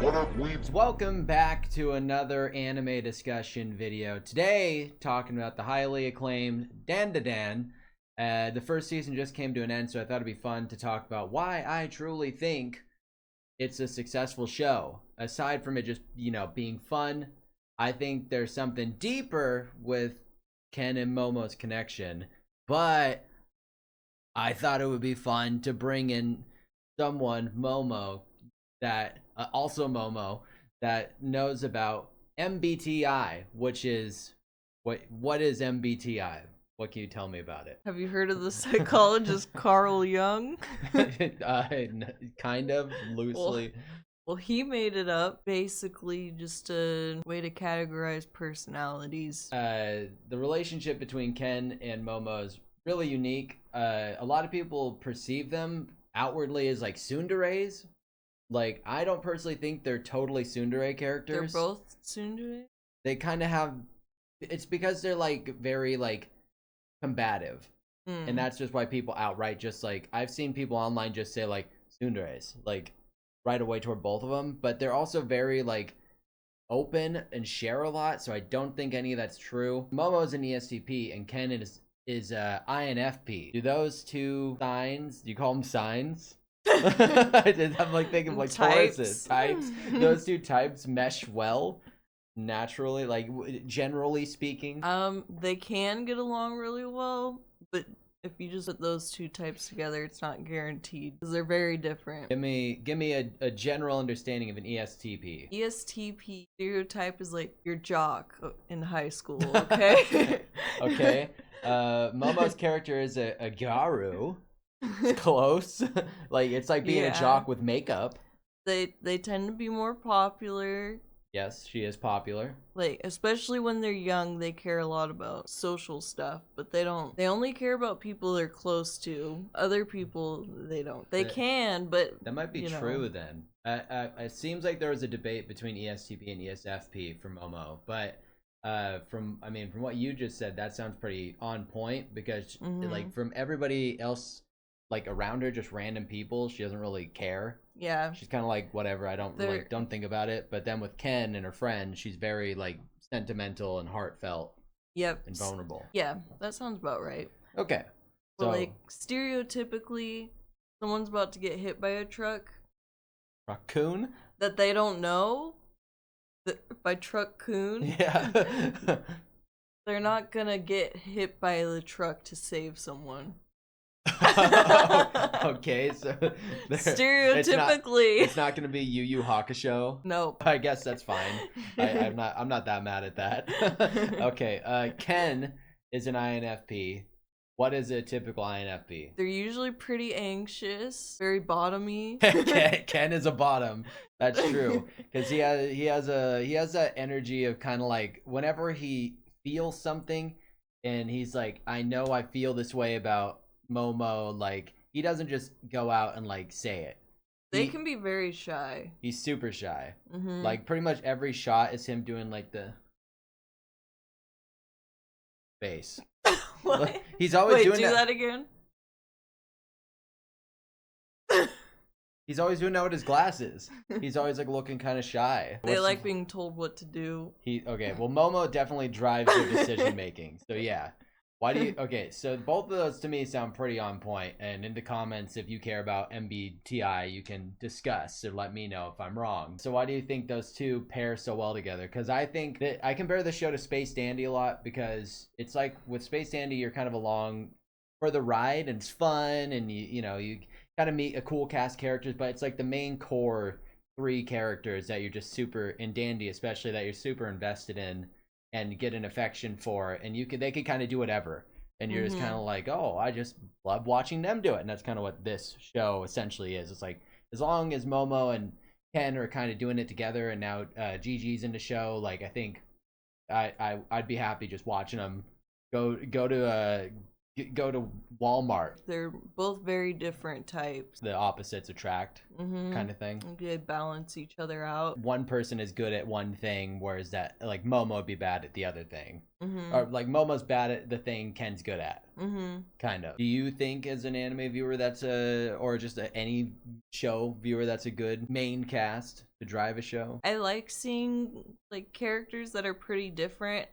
What up, weebs? Welcome back to another anime discussion video. Today, talking about the highly acclaimed Dandadan. The first season just came to an end, so I thought it'd be fun to talk about why I truly think it's a successful show. Aside from it just, being fun, I think there's something deeper with Ken and Momo's connection. But I thought it would be fun to bring in someone, Momo, that also Momo, that knows about MBTI, which is what is MBTI? What can you tell me about it? Have you heard of the psychologist Carl Jung? Kind of loosely. Well, he made it up, basically just a way to categorize personalities. The relationship between Ken and Momo is really unique. A lot of people perceive them outwardly as like tsunderes. Like, I don't personally think they're totally tsundere characters. They're both tsundere? They kind of have... It's because they're, like, very, like, combative. And that's just why people outright just, like... I've seen people online just say, like, tsunderes. Like, right away toward both of them. But they're also very, like, open and share a lot. So I don't think any of that's true. Momo's an ESTP and Ken is INFP. Do those two signs... Do you call them signs? I'm like thinking like Tauruses, types. Those two types mesh well naturally, like generally speaking. They can get along really well, but if you just put those two types together, it's not guaranteed because they're very different. Give me a general understanding of an ESTP. ESTP stereotype is like your jock in high school, okay? Okay. Momo's character is a Garu. It's close. Like, it's like being a jock with makeup. They tend to be more popular. Yes, she is popular. Like, especially when they're young, they care a lot about social stuff, but they only care about people they're close to. Other people, they don't. They can, but that might be true then. It seems like there was a debate between ESTP and ESFP for Momo, but from what you just said, that sounds pretty on point because like from everybody else like around her, just random people, she doesn't really care. Yeah, she's kind of like whatever, I don't think about it. But then with Ken and her friend, she's very like sentimental and heartfelt. Yep. And vulnerable. Yeah, that sounds about right. Okay. So like stereotypically, someone's about to get hit by a truck. Raccoon? That they don't know. By truck-coon. Yeah. They're not gonna get hit by the truck to save someone. Okay, so stereotypically it's not gonna be Yu Yu Hakusho. Nope. I guess that's fine. I'm not that mad at that. Okay, Ken is an INFP. What is a typical INFP? They're usually pretty anxious, very bottomy. Ken is a bottom. That's true, because he has that energy of kind of like whenever he feels something, and he's like, I know I feel this way about Momo, like he doesn't just go out and like say it. They can be very shy. He's super shy. Like pretty much every shot is him doing like the face. What? He's always doing that again. He's always doing that with his glasses. He's always like looking kind of shy. They like being told what to do. Okay, well Momo definitely drives their decision making. So yeah. Why do you... Okay, so both of those to me sound pretty on point. And in the comments, if you care about MBTI, you can discuss or let me know if I'm wrong. So why do you think those two pair so well together? Because I think that I compare the show to Space Dandy a lot because it's like with Space Dandy, you're kind of along for the ride and it's fun and you kind of meet a cool cast of characters, but it's like the main core three characters that you're just super... In Dandy especially, that you're super invested in and get an affection for, and they could kind of do whatever, and you're just kind of like, oh, I just love watching them do it. And that's kind of what this show essentially is. It's like, as long as Momo and Ken are kind of doing it together, and now Gigi's in the show, like I think I'd be happy just watching them go to go to Walmart. They're both very different types. The opposites attract, kind of thing. They balance each other out. One person is good at one thing, whereas that like Momo would be bad at the other thing. Or like Momo's bad at the thing Ken's good at. Kind of. Do you think as an anime viewer that's or just any show viewer that's a good main cast to drive a show? I like seeing like characters that are pretty different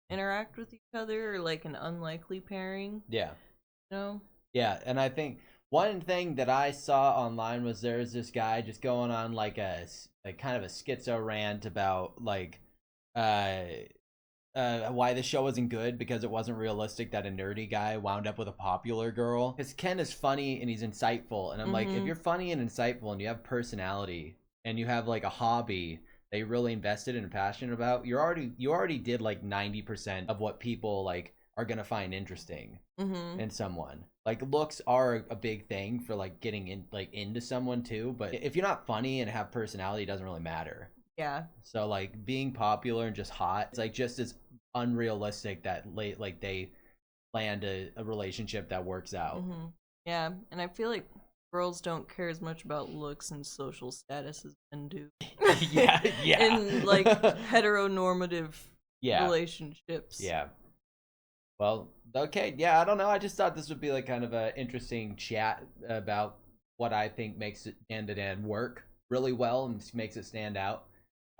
interact with each other, or like an unlikely pairing. Yeah. You know? Yeah, and I think one thing that I saw online was there's this guy just going on like a kind of a schizo rant about like why the show wasn't good because it wasn't realistic that a nerdy guy wound up with a popular girl. Because Ken is funny and he's insightful, and I'm like, if you're funny and insightful and you have personality and you have like a hobby that you're really invested in and passionate about, you already did like 90% of what people like are gonna find interesting in someone. Like looks are a big thing for like getting in like into someone too, but if you're not funny and have personality, it doesn't really matter. Yeah. So like being popular and just hot, it's like just as unrealistic that like they planned a relationship that works out. Yeah, and I feel like girls don't care as much about looks and social status as men do. yeah. In like heteronormative relationships. Yeah. Well, okay, yeah, I don't know. I just thought this would be like kind of an interesting chat about what I think makes it Dan work really well and makes it stand out.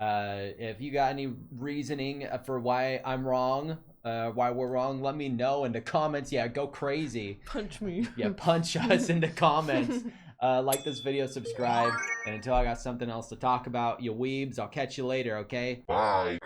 If you got any reasoning for why I'm wrong, why we're wrong, let me know in the comments. Yeah, go crazy. Punch me. Yeah, punch us in the comments. Like this video, subscribe, and until I got something else to talk about, you weebs, I'll catch you later, okay? Bye.